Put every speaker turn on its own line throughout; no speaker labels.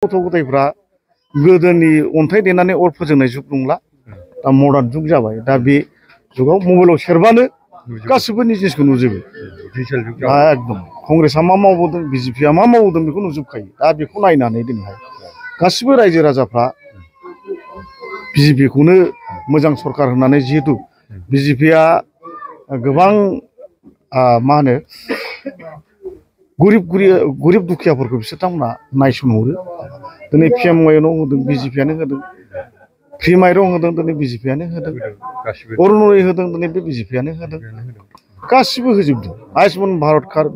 गथ' गथायफ्रा गोदोनि अन्थाइ देनानै अर फोजोंनाय जुग नंला दा मडार्न जुग जाबाय दा बे जुगाव मबाइलाव सेरबानो गासिबो जिनिसखौ नुजोबो एकदम कंग्रेसआ मा मावबोदों बिजेपिआ मा मावदों बेखौ नुजोबखायो दा बेखौ नायनानै दिनैहाय गासिबो रायजो राजाफ्रा बिजेपिखौनो मोजां सरकार होननानै जिहेतु बिजेपिआ गोबां मा होनो गरिब दुखियाफोरखौ बिसोरथांमोना नायसनहरो दिनै पिएम वाइनाव होदों बिजेपिआनो होदों फ्रि माइरं होदों दिनै बिजेपिआनो होदों अरुण'दय होदों दिनै बे बिजेपिआनो होदों गासिबो होजोबदों Ayushman Bharat card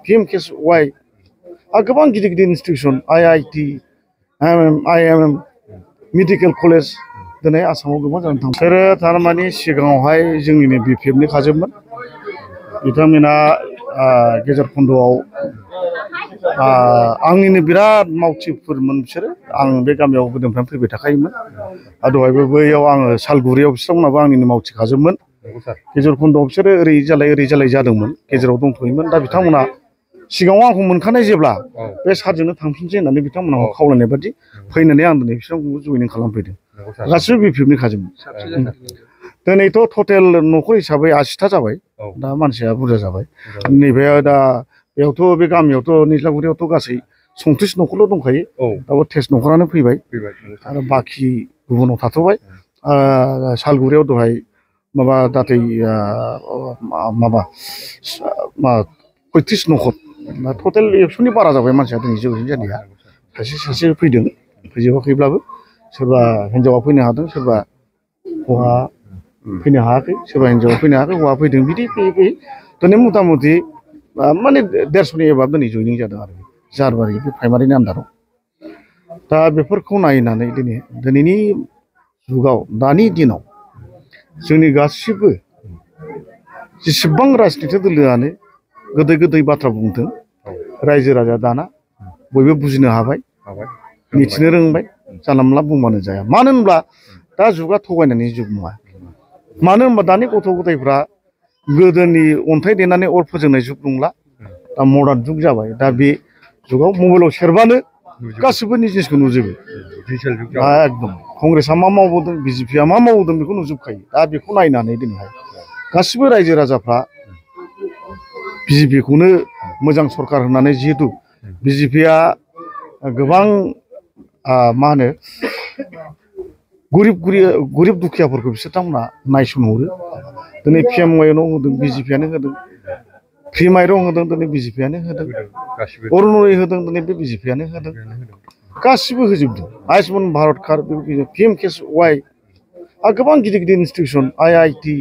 PM K S Y आरो गोबां गिदिर गिदिर institution IIT IIM medical college दिनै आसामाव गोबां जानानै थांबाय बिसोरो थारमाने सिगाङावहाय जोंनिनो बिपिएफनि खाजोबमोन बिथांमोना गेजेर खन्द'आव आंनिनो बिराद मावथिफोरमोन बिसोरो आं बे गामियाव गोदोनिफ्रायनो फैबाय थाखायोमोन आरो दहायबो बैयाव आङो सालगुरियाव बिसोरमोनाबो आंनिनो मावथि खाजोबमोन गेजेर खन्द'आव बिसोरो ओरै जालाय जादोंमोन गेजेराव दंथ'योमोन दा बिथांमोना सिगाङाव आंखौ मोनखानाय जेब्ला बे सारजोंनो थांफिनसै होननानै बिथांमोनखौ खावलायनाय बादि फैनानै आं दिनै बिसोरखौ जयनिं खालामफैदों गासिबो बिपिएफनि खाजोबमोन दिनैथ' टटेल न'खर हिसाबै 80टा जाबाय दा मानसिया बुरजा जाबाय नैबे दा बेयावथ' बे गामियावथ' निज्लागुरियावथ' गासै 34 न'खरल' दंखायो दाबो 23 न'खरानो फैबाय आरो बाखि गुबुनाव थाथ'बाय सालगुरियाव दहाय माबा दाथै माबा 35 न'खर टटेल 100नि बारा जाबाय मानसिया दिनै जौयैनो जानाया सासे फैदों फैजोबाखैब्लाबो सोरबा हिन्जावा फैनो हादों सोरबा हौवा फैनो हायाखै सोरबा हिन्जावा फैनो हायाखै हौवा फैदों बिदि फैयै दिनै मथा मथि माने 150नि एबा दिनै जयनिं जादों आरो जारबारि बे प्राइमारिनि आन्दाराव दा बेफोरखौ नायनानै दिनैनि जुगाव दानि दिनाव जोंनि गासिबो जेसेबां राजनिति दोलोआनो गोदै बाथ्रा बुंदों रायजो राजा दाना बयबो बुजिनो हाबाय मिथिनो रोंबाय जानला मोनला बुंबानो जाया मानो होनब्ला दा जुगा थगायनायनि जुग नङा मानो होनबा दानि गथ' गथायफ्रा गोदोनि अन्थाइ देनानै अर फोजोंनाय जुग नंला दा मडार्न जुग जाबाय दा बे जुगाव मबाइलाव सेरबानो गासिबो जिनिसखौ नुजोबो एकदम कंग्रेसआ मा मावबोदों बिजेपिआ मा मावदों बेखौ नुजोबखायो दा बेखौ नायनानै दिनैहाय गासिबो रायजो राजाफ्रा बिजेपिखौनो मोजां सरकार होननानै जिहेतु बिजेपिआ गोबां मा होनो गरिब दुखियाफोरखौ बिसोरथांमोना नायसनहरो दिनै पिएम वाइनाव होदों बिजेपिआनो होदों फ्रि माइरं होदों दिनै बिजेपिआनो होदों अरुण'दय होदों दिनै बे बिजेपिआनो होदों गासिबो होजोबदों Ayushman Bharat card PM K S Y आरो गोबां गिदिर गिदिर institution IIT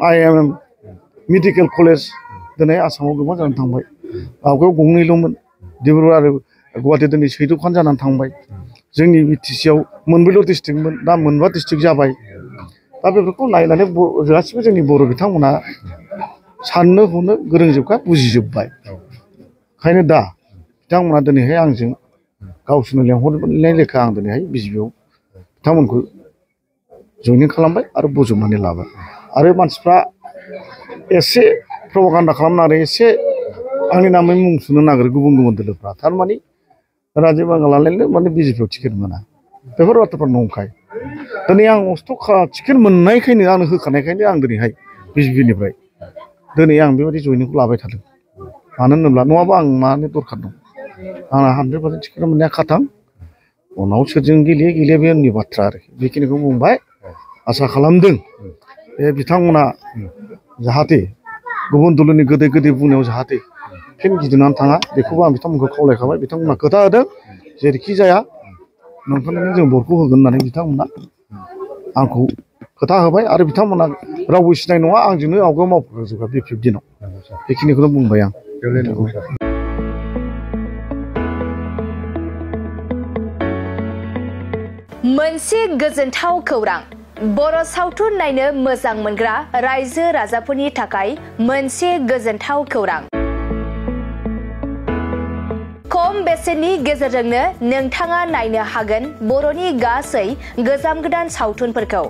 IIM medical college दिनै आसामाव गोबां जानानै थांबाय आवगायाव गंनैल'मोन डिब्रुगड़ आरो गुवाहाटि दिनै 14खान जानानै थांबाय जोंनि बिटिसिआव मोनब्रैल' डिस्ट्रिक्टमोन दा मोनबा डिस्ट्रिक्ट जाबाय दा बेफोरखौ नायनानै गासिबो जोंनि बर' बिथांमोना साननो हनो गोरोंजोबखा बुजिजोब्बाय ओंखायनो दा बिथांमोना दिनैहाय आंजों गावसोरनो लेंहरनाय लेखा आं दिनैहाय बिजेपिआव बिथांमोनखौ जयनिं खालामबाय आरो बजबनानै लाबाय आरो मानसिफ्रा एसे प्रपागान्डा खालामनानै एसे आंनि नामै मुं सुनो नागिरो गुबुन दोलोफ्रा थारमाने राजीव बांगालालायनो माने बिजेपिआव टिकेट मोना बेफोर बाथ्राफ्रा नंखाय दिनै आं टिकेट मोननायखायनो आंनो होखानायखायनो आं दिनैहाय बिजेपिनिफ्राय दिनै आं बेबायदि जयनिंखौ लाबाय थादों मानो होनोब्ला नङाबा आं मानो दरखार दं आंहा 100% टिकेट मोननाया खाथां उनाव सोरजों गेलेया बे उननि बाथ्रा आरोखि बेखिनिखौ बुंबाय आसा खालामदों बे बिथांमोना जाहाथे गुबुन दलनि गोदै बुंनायाव जाहाथे फिन गिदिंनानै थाङा बेखौबो आं बिथांमोनखौ खावलायखाबाय बिथांमोना खोथा होदों जेरैखि जाया नोंथांनो जों भटखौ होगोन होननानै बिथांमोना आंखौ खोथा होबाय आरो बिथांमोना रावबो सिनाय नङा आंजोंनो आवगायाव मावफाजोबबाय बे 15 दिनाव बेखिनिखौनो बुंबाय आं
मोनसे गोजोनथाव खौरां बर' सावथुन नायनो मोजां मोनग्रा रायजो राजाफोरनि थाखाय मोनसे गोजोनथाव खौरां खम बेसेननि गेजेरजोंनो नोंथाङा नायनो हागोन बर'नि गासै गोजाम गोदान सावथुनफोरखौ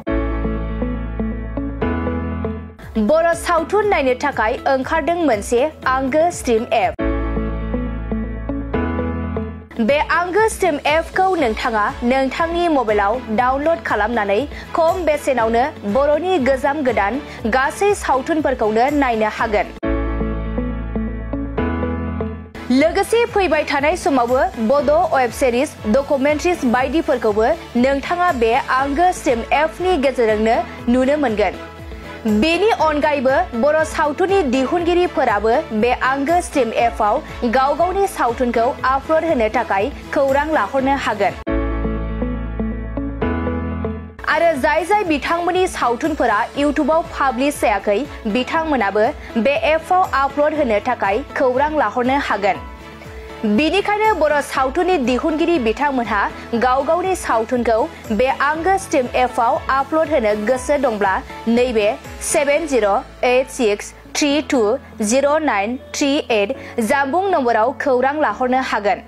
बर' सावथुन नायनो थाखाय ओंखारदों मोनसे आंगो स्ट्रिम एप बे आंगो स्ट्रिम एपखौ नोंथाङा नोंथांनि मबाइलाव डाउनलड खालामनानै खम बेसेनावनो बर'नि गोजाम गोदान गासै सावथुनफोरखौनो नायनो हागोन। लोगोसे फैबाय थानाय समावबो बड' वेब सिरिज डकुमेन्ट्रिज बायदिफोरखौबो नोंथाङा बे आंगो स्ट्रिम एपनि गेजेरजोंनो नुनो मोनगोन। बेनि अनगायैबो बर' सावथुननि दिहुनगिरिफोराबो बे आंगो स्ट्रिम एपआव गाव गावनि सावथुनखौ आपल'ड होनो थाखाय खौरां लाहरनो हागोन। आरो जाय बिथांमोननि सावथुनफोरा इउट्युबाव पाब्लिश जायाखै बिथांमोनाबो बे एपआव आपल'ड होनो थाखाय खौरां लाहरनो हागोन। बिनिखायनो बर' सावथुननि दिहुनगिरि बिथांमोनहा गाव गावनि सावथुनखौ बे आंगो स्ट्रिम एपआव आपल'ड होनो गोसो दंब्ला नैबे 7086320938 जानबुं नम्बराव खौरां लाहरनो हागोन।